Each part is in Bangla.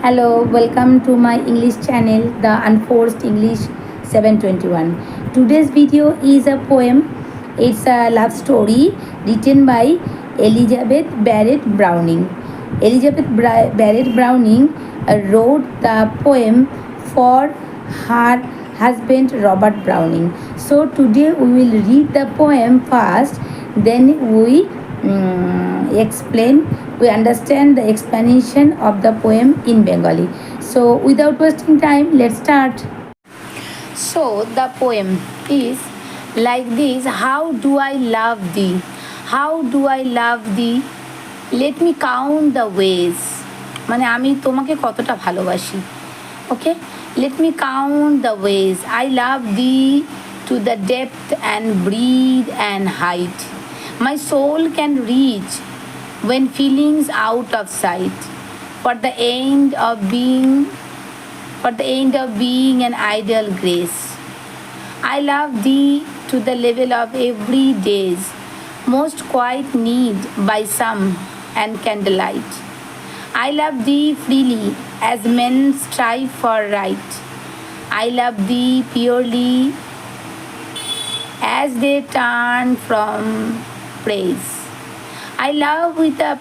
Hello, welcome to my English channel, The Unforced English 721. Today's video is a poem. It's a love story written by Elizabeth Barrett Browning. Elizabeth Barrett Browning wrote the poem for her husband Robert Browning. So today we will read the poem first, then we understand the explanation of the poem in Bengali. So without wasting time, let's start. So the poem is like this: how do I love thee? How do I love thee? Let me count the ways. মানে আমি তোমাকে কতটা ভালোবাসি। Okay? Let me count the ways. I love thee to the depth and breadth and height my soul can reach when feelings out of sight. For the end of being an ideal grace. I love thee to the level of every day's most quiet need by some and candlelight. I love thee freely as men strive for right. I love thee purely as they turn from praise. I love with a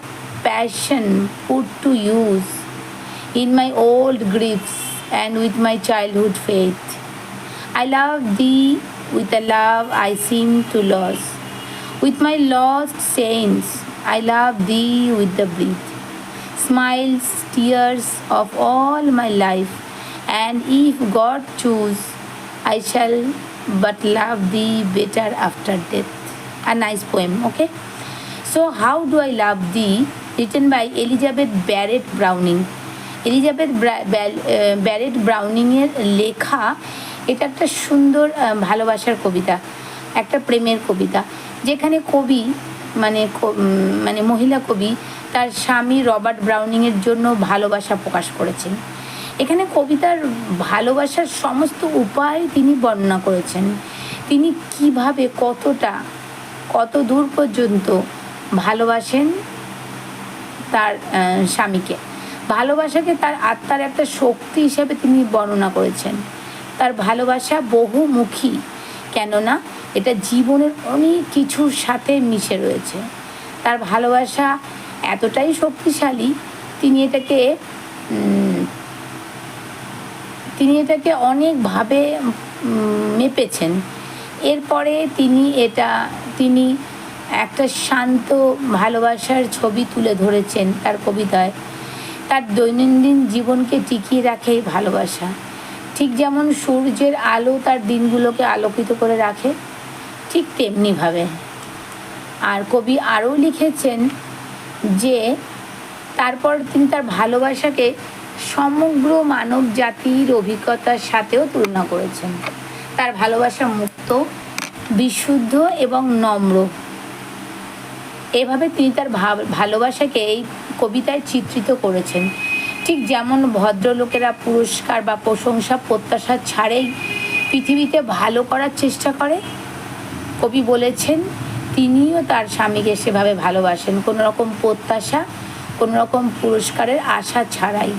passion put to use in my old griefs and with my childhood faith. I love thee with a love I seem to lose. With my lost saints, I love thee with the breath, smiles, tears of all my life, and if God choose, I shall but love thee better after death. A nice poem, okay? So, how do I love thee? Written by Elizabeth Barrett Browning. Elizabeth Barrett ব্রাউনিংয়ের লেখা এটা একটা সুন্দর ভালোবাসার কবিতা, একটা প্রেমের কবিতা, যেখানে কবি মানে মহিলা কবি তার স্বামী রবার্ট ব্রাউনিংয়ের জন্য ভালোবাসা প্রকাশ করেছেন। এখানে কবিতার ভালোবাসার সমস্ত উপায় তিনি বর্ণনা করেছেন। তিনি কিভাবে কত দূর পর্যন্ত ভালোবাসেন তার স্বামীকে, ভালোবাসাকে তার আত্মার একটা শক্তি হিসেবে তিনি বর্ণনা করেছেন। তার ভালোবাসা বহুমুখী, কেননা এটা জীবনের অনেক কিছুর সাথে মিশে রয়েছে। তার ভালোবাসা এতটাই শক্তিশালী, তিনি এটাকে অনেকভাবে মেপেছেন। এরপরে তিনি একটা শান্ত ভালোবাসার ছবি তুলে ধরেছেন তার কবিতায়। তার দৈনন্দিন জীবনকে টিকিয়ে রাখে ভালোবাসা, ঠিক যেমন সূর্যের আলো তার দিনগুলোকে আলোকিত করে রাখে, ঠিক তেমনিভাবে। আর কবি আরও লিখেছেন যে তারপর তিনি তার ভালোবাসাকে সমগ্র মানব জাতির অভিজ্ঞতার সাথেও তুলনা করেছেন। তার ভালোবাসা মুক্ত, বিশুদ্ধ এবং নম্র। এভাবে তিনি তার ভালোবাসাকে এই কবিতায় চিত্রিত করেছেন। ঠিক যেমন ভদ্রলোকেরা পুরস্কার বা প্রশংসা প্রত্যাশা ছাড়াই পৃথিবীতে ভালো করার চেষ্টা করে, কবি বলেছেন তিনিও তার স্বামীকে সেভাবে ভালোবাসেন, কোনো রকম প্রত্যাশা, কোনো রকম পুরস্কারের আশা ছাড়াই।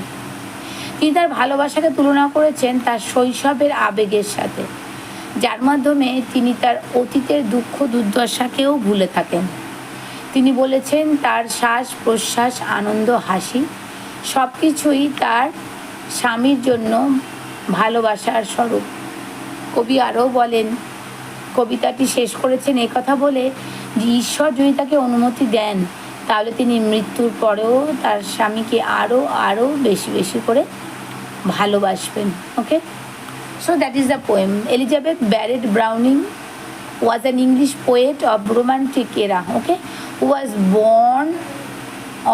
তিনি তার ভালোবাসাকে তুলনা করেছেন তার শৈশবের আবেগের সাথে, যার মাধ্যমে তিনি তার অতীতের দুঃখ দুর্দশাকেও ভুলে থাকেন। তিনি বলেছেন তার শ্বাস প্রশ্বাস, আনন্দ, হাসি সব কিছুই তার স্বামীর জন্য ভালোবাসার স্বরূপ। কবি আরও বলেন, কবিতাটি শেষ করেছেন এই কথা বলে যে ঈশ্বর যদি তাকে অনুমতি দেন তাহলে তিনি মৃত্যুর পরেও তার স্বামীকে আরও বেশি করে ভালোবাসবেন। Okay, so that is the poem. Elizabeth Barrett Browning was an English poet of Romantic era, okay, who was born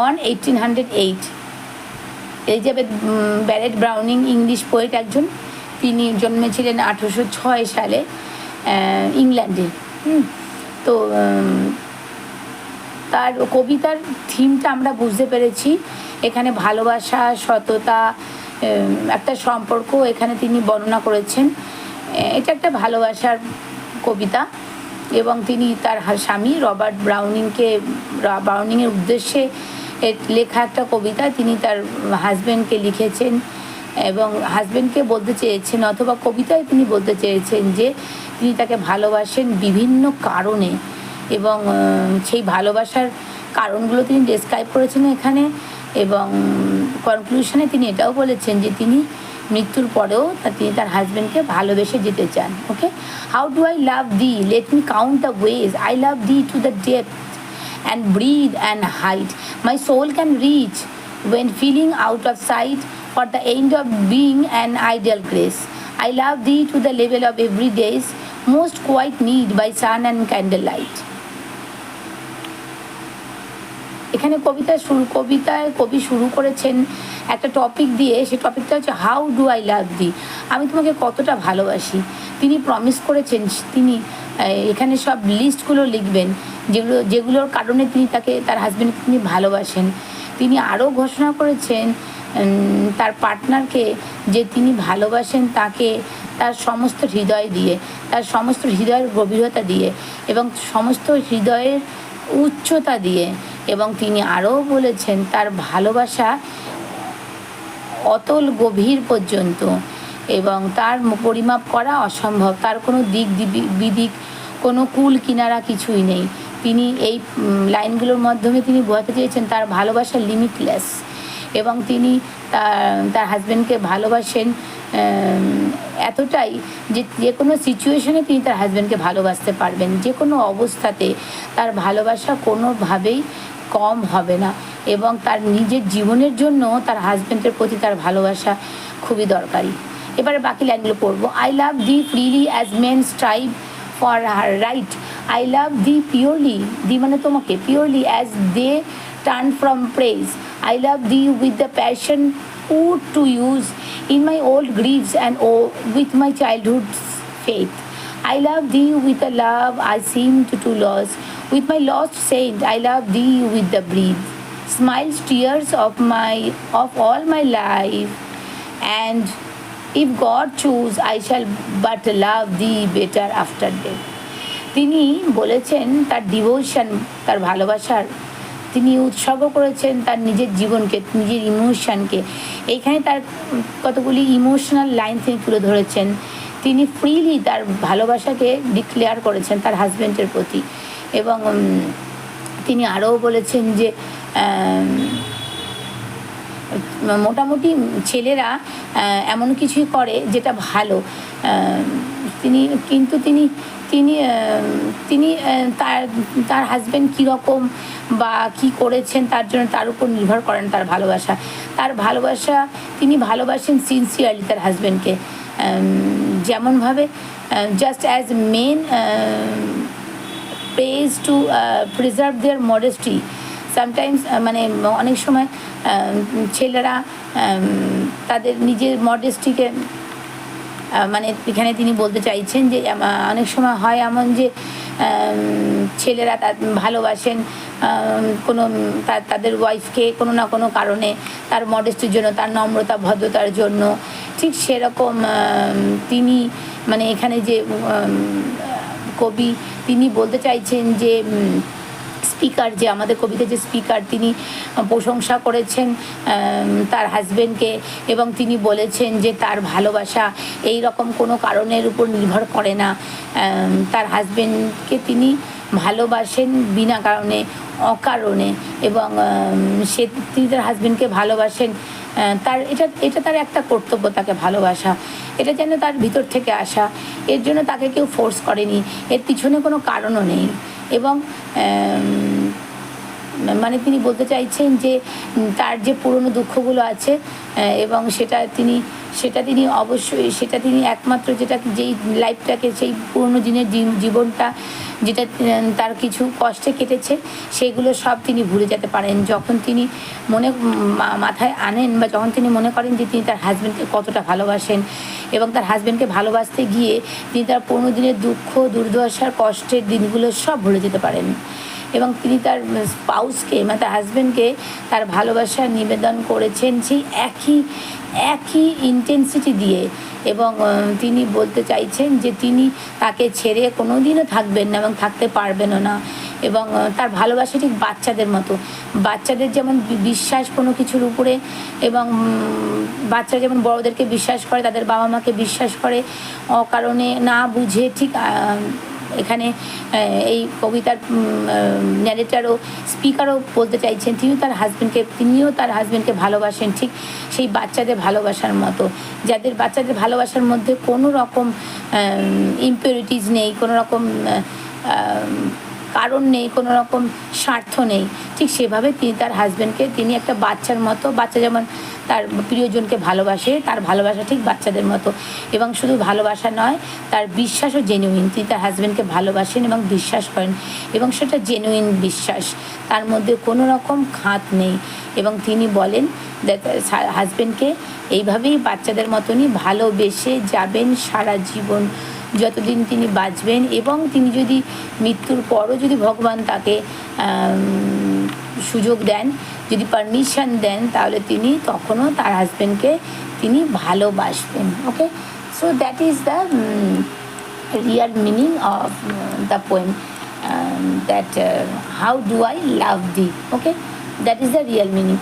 on 1808. Elizabeth Barrett Browning English poet একজন, তিনি জন্মেছিলেন 1806 সালে ইংল্যান্ডে। তো তার কবিতার থিমটা আমরা বুঝতে পেরেছি, এখানে ভালোবাসা, সততা, একটা সম্পর্ক এখানে তিনি বর্ণনা করেছেন। এটা একটা ভালোবাসার কবিতা এবং তিনি তার স্বামী রবার্ট ব্রাউনিংয়ের উদ্দেশ্যে এর লেখা একটা কবিতা। তিনি তার হাজব্যান্ডকে লিখেছেন এবং হাজব্যান্ডকে বলতে চেয়েছেন, অথবা কবিতায় তিনি বলতে চেয়েছেন যে তিনি তাকে ভালোবাসেন বিভিন্ন কারণে, এবং সেই ভালোবাসার কারণগুলো তিনি ডেসক্রাইব করেছেন এখানে। এবং কনক্লুশনে তিনি এটাও বলেছেন যে তিনি মৃত্যুর পরেও তিনি তার হাজব্যান্ডকে ভালোবেসে যেতে চান। Okay, how do I love thee, let me count the ways I love thee to the depth and breathe and height my soul can reach when feeling out of sight for the end of being an ideal grace I love thee to the level of every day's most quiet need by sun and candlelight। এখানে কবিতায় কবি শুরু করেছেন একটা টপিক দিয়ে। সেই টপিকটা হচ্ছে হাউ ডু আই লাভ দি, আমি তোমাকে কতটা ভালোবাসি। তিনি প্রমিস করেছেন তিনি এখানে সব লিস্টগুলো লিখবেন যেগুলোর কারণে তিনি তার হাজব্যান্ডকে তিনি ভালোবাসেন। তিনি আরও ঘোষণা করেছেন তার পার্টনারকে যে তিনি ভালোবাসেন তাকে তার সমস্ত হৃদয় দিয়ে, তার সমস্ত হৃদয়ের গভীরতা দিয়ে এবং সমস্ত হৃদয়ের উচ্চতা দিয়ে। এবং তিনি আরও বলেছেন তার ভালোবাসা অতল গভীর পর্যন্ত এবং তার পরিমাপ করা অসম্ভব, তার কোনো দিক বিদিক কোনো কুল কিনারা কিছুই নেই। তিনি এই লাইনগুলোর মাধ্যমে তিনি বোঝাতে চেয়েছেন তার ভালোবাসা লিমিটলেস এবং তিনি তার হাজব্যান্ডকে ভালোবাসেন এতটাই যে কোনো সিচুয়েশনে তিনি তার হাজব্যান্ডকে ভালোবাসতে পারবেন, যে কোনো অবস্থাতে তার ভালোবাসা কোনোভাবেই কম হবে না এবং তার নিজের জীবনের জন্য তার হাজব্যান্ডের প্রতি তার ভালোবাসা খুবই দরকারি। এবারে বাকি লাইনগুলো পড়বো। I love thee freely as men strive for her right I love thee purely, thee মানে তোমাকে, purely as they turn from praise I love thee with the passion put to use in my old griefs and with my childhood's faith I love thee with a love I seem to lose with my lost saint I love thee with the breath smiles tears of all my life and if God choose I shall but love thee better after death। তিনি বলেছেন তার ডিভোশন, তার ভালোবাসার তিনি উৎসর্গ করেছেন তার নিজের জীবনকে, নিজের ইমোশনকে। এইখানে তার কতগুলি ইমোশনাল লাইন তিনি তুলে ধরেছেন। তিনি ফ্রিলি তার ভালোবাসাকে ডিক্লেয়ার করেছেন তার হাজব্যান্ডের প্রতি এবং তিনি আরও বলেছেন যে মোটামুটি ছেলেরা এমন কিছুই করে যেটা ভালো, কিন্তু তিনি তার হাজব্যান্ড কীরকম বা কী করেছেন তার জন্য তার উপর নির্ভর করেন তার ভালোবাসা। তিনি ভালোবাসেন সিনসিয়ারলি তার হাজব্যান্ডকে, যেমনভাবে just as men praise to preserve their modesty sometimes, মানে অনেক সময় ছেলেরা তাদের নিজের মডেস্টিকে মানে এখানে তিনি বলতে চাইছেন যে অনেক সময় হয় এমন যে ছেলেরা ভালোবাসেন কোনো তাদের ওয়াইফকে কোনো না কোনো কারণে, তার মডেস্টির জন্য, তার নম্রতা ভদ্রতার জন্য। ঠিক সেরকম তিনি মানে এখানে যে কবি তিনি বলতে চাইছেন যে স্পিকার, যে আমাদের কবিতা যে স্পিকার, তিনি প্রশংসা করেছেন তার হাজব্যান্ডকে এবং তিনি বলেছেন যে তার ভালোবাসা এই রকম কোনো কারণের উপর নির্ভর করে না। তার হাজব্যান্ডকে তিনি ভালোবাসেন বিনা কারণে, অকারণে, এবং তিনি তার হাজব্যান্ডকে ভালোবাসেন এটা তার একটা কর্তব্য, তাকে ভালোবাসা, এটা যেন তার ভিতর থেকে আসা, এর জন্য তাকে কেউ ফোর্স করেনি, এর পিছনে কোনো কারণও নেই। এবং মানে তিনি বলতে চাইছেন যে তার যে পুরনো দুঃখগুলো আছে এবং সেটা তিনি অবশ্যই তিনি একমাত্র যেই লাইফটাকে, সেই পুরনো দিনের জীবনটা যেটা তার কিছু কষ্টে কেটেছে সেগুলো সব তিনি ভুলে যেতে পারেন যখন তিনি মাথায় আনেন বা যখন তিনি মনে করেন যে তিনি তার হাজব্যান্ডকে কতটা ভালোবাসেন এবং তার হাজব্যান্ডকে ভালোবাসতে গিয়ে তিনি তার পুরনো দিনের দুঃখ, দুর্দশার, কষ্টের দিনগুলো সব ভুলে যেতে পারেন। এবং তিনি তার স্পাউসকে মানে তার হাজব্যান্ডকে তার ভালোবাসা নিবেদন করেছেন সেই একই ইন্টেন্সিটি দিয়ে। এবং তিনি বলতে চাইছেন যে তিনি তাকে ছেড়ে কোনো দিনও থাকবেন না এবং থাকতে পারবেনও না। এবং তার ভালোবাসা ঠিক বাচ্চাদের মতো, বাচ্চাদের যেমন বিশ্বাস কোনো কিছুর উপরে, এবং বাচ্চারা যেমন বড়োদেরকে বিশ্বাস করে, তাদের বাবা মাকে বিশ্বাস করে অকারণে না বুঝে, ঠিক এখানে এই কবিতার ন্যারেটারও স্পিকারও বলতে চাইছেন তিনিও তার হাজব্যান্ডকে ভালোবাসেন ঠিক সেই বাচ্চাদের ভালোবাসার মতো, যাদের বাচ্চাদের ভালোবাসার মধ্যে কোনো রকম ইম্পিউরিটিস নেই, কোনো রকম কারণ নেই, কোনো রকম স্বার্থ নেই। ঠিক সেভাবে তিনি তার হাজব্যান্ডকে তিনি একটা বাচ্চার মতো, বাচ্চা যেমন তার প্রিয়জনকে ভালোবাসে, তার ভালোবাসা ঠিক বাচ্চাদের মতো। এবং শুধু ভালোবাসা নয়, তার বিশ্বাসও জেনুইন। তিনি তার হাজব্যান্ডকে ভালোবাসেন এবং বিশ্বাস করেন, এবং সেটা জেনুইন বিশ্বাস, তার মধ্যে কোনো রকম খাত নেই। এবং তিনি বলেন হাজব্যান্ডকে এইভাবেই বাচ্চাদের মতনই ভালোবেসে যাবেন সারা জীবন, যতদিন তিনি বাঁচবেন। এবং তিনি যদি মৃত্যুর পরও যদি ভগবান তাকে সুযোগ দেন, যদি পারমিশন দেন, তাহলে তিনি তখনও তার হাজব্যান্ডকে তিনি ভালোবাসবেন। Okay, so that is the real meaning of the poem, that how do I love thee. Okay, that is the real meaning.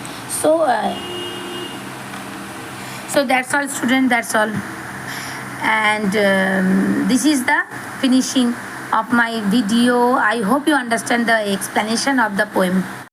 So that's all, student, that's all. And this is the finishing of my video. I hope you understand the explanation of the poem.